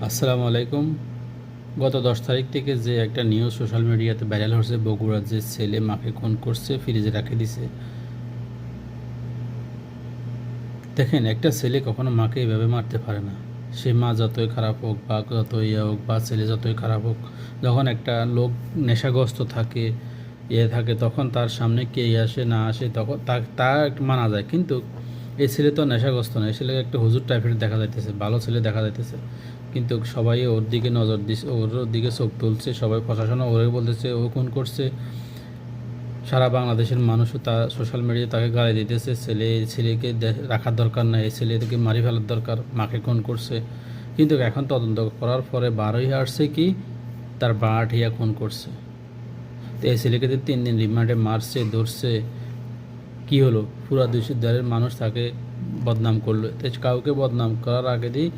আসসালামু আলাইকুম। গত 10 তারিখ থেকে যে একটা নিউজ সোশ্যাল মিডিয়াতে ভাইরাল হচ্ছে, বগুড়ার যে ছেলে মাকে খুন করছে, ফ্রিজে রেখে দিছে। দেখেন, একটা ছেলে কখনো মাকে এভাবে মারতে পারে না। সে মা যতই খারাপ হোক বা যতই ইয়ে হোক বা ছেলে যতই খারাপ হোক, যখন একটা লোক নেশাগ্রস্ত থাকে, থাকে, তখন তার সামনে কে আসে না আসে তখন তা একটু মানা যায়। কিন্তু এই ছেলে তো নেশাগ্রস্ত না, এই ছেলেকে একটা হুজুর টাইপের দেখা যাইতেছে, ভালো ছেলে দেখা যাইতেছে। কিন্তু সবাই ওর দিকে নজর দিচ্ছে, ওর দিকে চোখ তুলছে, সবাই প্রশাসনও ওরে বলতেছে ও খুন করছে। সারা বাংলাদেশের মানুষও তা সোশ্যাল মিডিয়ায় তাকে গালি দিতেছে, ছেলেকে রাখার দরকার নাই, এই ছেলেকে মারি ফেলার দরকার, মাকে খুন করছে। কিন্তু এখন তদন্ত করার পরে বারোই আসছে কি তার বাড়িয়া খুন করছে। তো এই ছেলেকে যে 3 দিন রিমান্ডে মারছে, ধরছে, কি হলো? পুরা দেশের মানুষ তাকে বদনাম করলো। তো কাউকে বদনাম করার আগে দিয়ে